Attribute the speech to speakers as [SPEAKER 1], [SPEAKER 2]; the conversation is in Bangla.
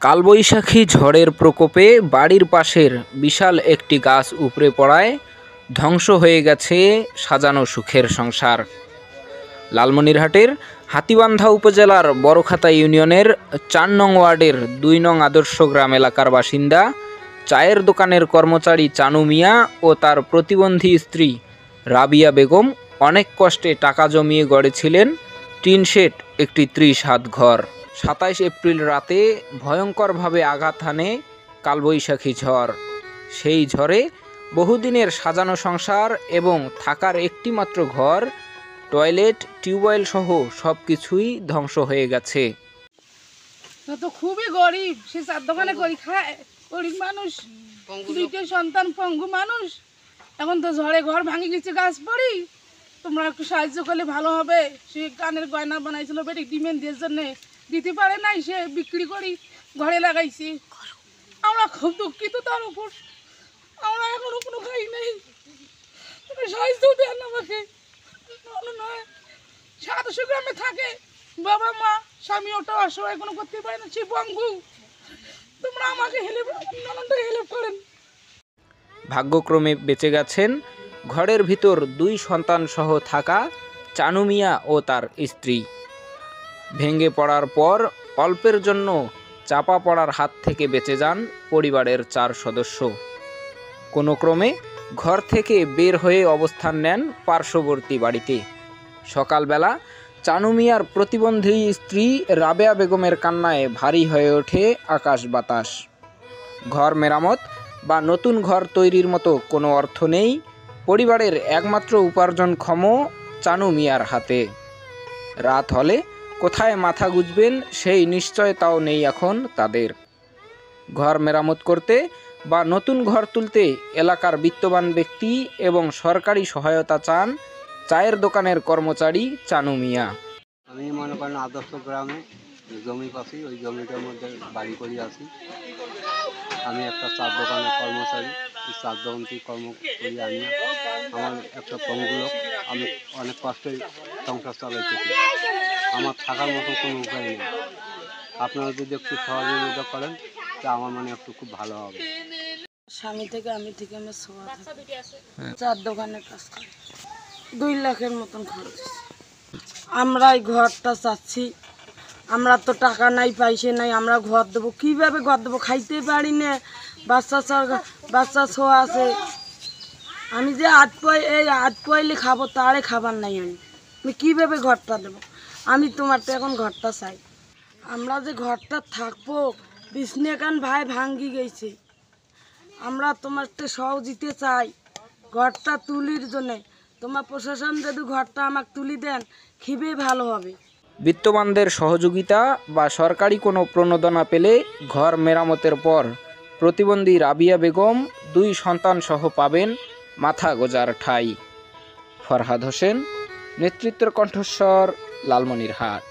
[SPEAKER 1] কালবৈশাখী ঝড়ের প্রকোপে বাড়ির পাশের বিশাল একটি গাছ উপড়ে পড়ায় ধ্বংস হয়ে গেছে সাজানো সুখের সংসার। লালমনিরহাটের হাতীবান্ধা উপজেলার বড়খাতা ইউনিয়নের ৪ নং ওয়ার্ডের ২ নং আদর্শ গ্রাম এলাকার বাসিন্দা চায়ের দোকানের কর্মচারী চানু মিয়া ও তার প্রতিবন্ধী স্ত্রী রাবিয়া বেগম অনেক কষ্টে টাকা জমিয়ে গড়েছিলেন টিন শেড একটি ৩০ হাত ঘর। ২৭ এপ্রিল রাতে ভয়ঙ্করভাবে আঘাত হানে কালবৈশাখী ঝড়। সেই ঝড়ে বহুদিনের সাজানো সংসার এবং থাকার একটিমাত্র ঘর, টয়লেট, টিউবওয়েল সহ সব কিছুই ধ্বংস হয়ে গেছে।
[SPEAKER 2] তো খুবই গরিব, সে চার দোকানে করি খায়, গরিব মানুষ, দুইটা সন্তান, পঙ্গু মানুষ। এখন তো ঝড়ে ঘর ভাঙি গেছে, গাছ পড়ি, তোমরা একটু সাহায্য করলে ভালো হবে। সে কানের গয়না বানাইছিল বেটি ডিমেন্ট দিয়ে জন্যে, দিতে পারে নাই, সে বিক্রি করি ঘরে লাগাইছি। আমরা খুব দুঃখিত তার উপর, আমরা এখনো কোনো খাই নেই, সাহায্য দেন আমাকে। নয় ৭০০ গ্রামে থাকে, বাবা মা স্বামী, ওটা অসহায়, কোনো করতে পারে না, সে পঙ্গু। তোমরা আমাকে হেল্প করেন।
[SPEAKER 1] ভাগ্যক্রমে বেঁচে গেছেন ঘরের ভিতর ২ সন্তান সহ থাকা চানু মিয়া ও তার স্ত্রী। ভেঙে পড়ার পর অল্পের জন্য চাপা পড়ার হাত থেকে বেঁচে যান পরিবারের ৪ সদস্য। কোনো ক্রমে ঘর থেকে বের হয়ে অবস্থান নেন পার্শ্ববর্তী বাড়িতে। সকালবেলা চানু মিয়ার প্রতিবন্ধী স্ত্রী রাবেয়া বেগমের কান্নায় ভারী হয়ে ওঠে আকাশ বাতাস। ঘর মেরামত বা নতুন ঘর তৈরির মতো কোনো অর্থ নেই পরিবারের একমাত্র উপার্জনক্ষম চানু মিয়ার হাতে। রাত হলে কোথায় মাথা গুঁজবেন সেই নিশ্চয়তাও নেই এখন তাদের। ঘর মেরামত করতে বা নতুন ঘর তুলতে এলাকার বিত্তবান ব্যক্তি এবং সরকারি সহায়তা চান চায়ের দোকানের কর্মচারী চানু মিয়া।
[SPEAKER 3] আমি মনে করেন আদর্শ গ্রামে জমি পাচ্ছি, ওই জমিটার মধ্যে বাড়ি করে আছি। আমি একটা চার দোকানের কর্মচারী, এই চার দোকান থেকে কর্ম করি আমি। আমার একটা পঙ্গু লোক, আমি অনেক কষ্টে সংসার চালাইতেছি। আমার থাকার মতো কোনো উপায় নেই। আপনারা যদি একটু সহযোগিতা করেন তা আমার মনে একটু খুব ভালো হবে।
[SPEAKER 2] স্বামী থেকে আমি থেকে আমার ছোঁয়া থাকে, 4 দোকানের কাজ করি, 2 লাখের মতন খরচ। আমরা এই ঘরটা চাচ্ছি, আমরা তো টাকা নাই, পয়সা নাই, আমরা ঘর দেবো কীভাবে? ঘর দেবো, খাইতে পারি না, বাচ্চা ছোঁয়া আছে। আমি যে আট পয়লে খাবো, তারে খাবার নাই। আমি কীভাবে ঘরটা দেবো? আমি তোমার তো এখন ঘরটা চাই। আমরা যে ঘরটা থাকবো, বিষ্ণুকান ভাই ভাঙ্গি গেছে, আমরা তোমার তো সহযোগিতা চাই ঘরটা তুলির জন্যে। তোমার প্রশাসন যদি ঘরটা আমাকে তুলি দেন খুবই ভালো হবে।
[SPEAKER 1] বিত্তবানদের সহযোগিতা বা সরকারি কোনো প্রণোদনা পেলে ঘর মেরামতের পর প্রতিবন্ধী রাবিয়া বেগম 2 সন্তান সহ পাবেন মাথা গোজার ঠাঁই। ফরহাদ হোসেন, নেতৃত্বের কণ্ঠস্বর, লালমনিরহাট।